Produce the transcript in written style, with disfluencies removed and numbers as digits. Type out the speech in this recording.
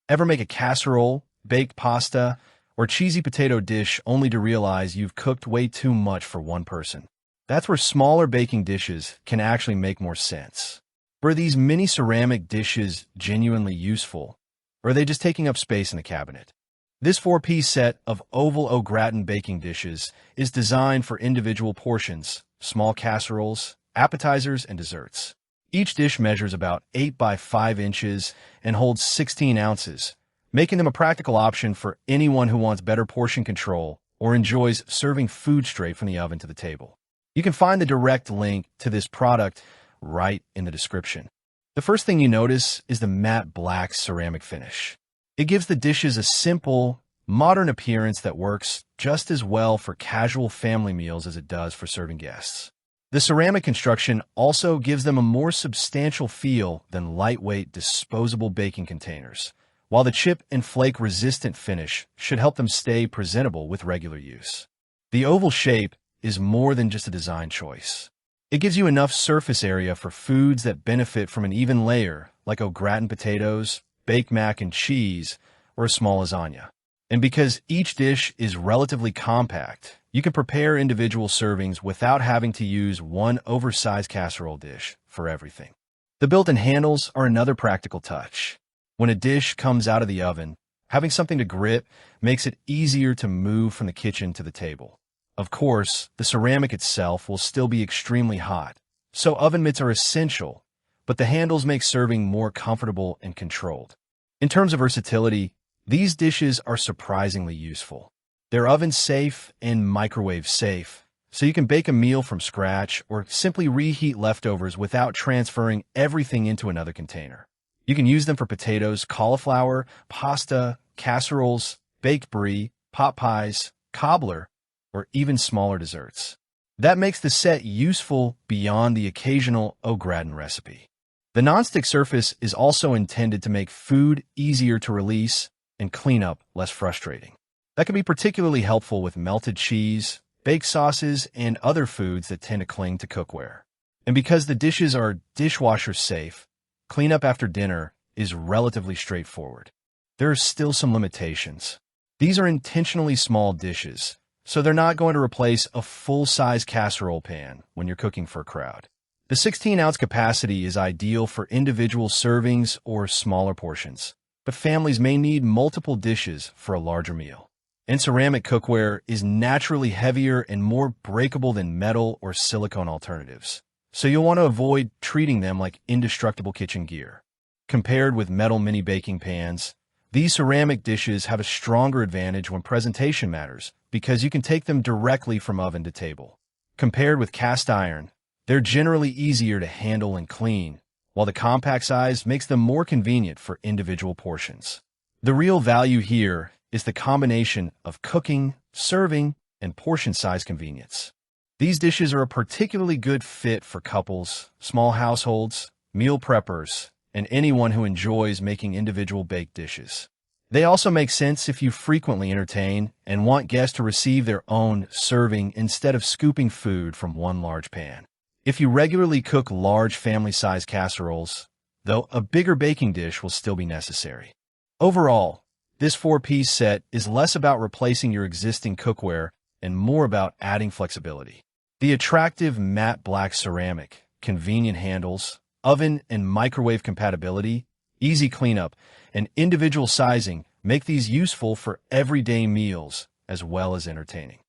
Ever make a casserole, baked pasta, or cheesy potato dish only to realize you've cooked way too much for one person? That's where smaller baking dishes can actually make more sense. Are these mini ceramic dishes genuinely useful, or are they just taking up space in the cabinet? This four-piece set of oval Gratin baking dishes is designed for individual portions, small casseroles, appetizers, and desserts. Each dish measures about 8 by 5 inches and holds 16 ounces, making them a practical option for anyone who wants better portion control or enjoys serving food straight from the oven to the table. You can find the direct link to this product right in the description. The first thing you notice is the matte black ceramic finish. It gives the dishes a simple, modern appearance that works just as well for casual family meals as it does for serving guests. The ceramic construction also gives them a more substantial feel than lightweight disposable baking containers, while the chip and flake resistant finish should help them stay presentable with regular use. The oval shape is more than just a design choice. It gives you enough surface area for foods that benefit from an even layer, like au gratin potatoes, baked mac and cheese, or a small lasagna. And because each dish is relatively compact, you can prepare individual servings without having to use one oversized casserole dish for everything. The built-in handles are another practical touch. When a dish comes out of the oven, having something to grip makes it easier to move from the kitchen to the table. Of course, the ceramic itself will still be extremely hot, so oven mitts are essential, but the handles make serving more comfortable and controlled. In terms of versatility, these dishes are surprisingly useful. They're oven-safe and microwave-safe, so you can bake a meal from scratch or simply reheat leftovers without transferring everything into another container. You can use them for potatoes, cauliflower, pasta, casseroles, baked brie, pot pies, cobbler, or even smaller desserts. That makes the set useful beyond the occasional au gratin recipe. The nonstick surface is also intended to make food easier to release and clean up less frustrating. That can be particularly helpful with melted cheese, baked sauces, and other foods that tend to cling to cookware. And because the dishes are dishwasher safe, cleanup after dinner is relatively straightforward. There are still some limitations. These are intentionally small dishes, so they're not going to replace a full-size casserole pan when you're cooking for a crowd. The 16-ounce capacity is ideal for individual servings or smaller portions, but families may need multiple dishes for a larger meal. And ceramic cookware is naturally heavier and more breakable than metal or silicone alternatives, so you'll want to avoid treating them like indestructible kitchen gear. Compared with metal mini baking pans, these ceramic dishes have a stronger advantage when presentation matters because you can take them directly from oven to table. Compared with cast iron, they're generally easier to handle and clean, while the compact size makes them more convenient for individual portions. The real value here is the combination of cooking, serving, and portion size convenience. These dishes are a particularly good fit for couples, small households, meal preppers, and anyone who enjoys making individual baked dishes. They also make sense if you frequently entertain and want guests to receive their own serving instead of scooping food from one large pan. If you regularly cook large family-sized casseroles, though, a bigger baking dish will still be necessary. Overall, this four-piece set is less about replacing your existing cookware and more about adding flexibility. The attractive matte black ceramic, convenient handles, oven and microwave compatibility, easy cleanup, and individual sizing make these useful for everyday meals as well as entertaining.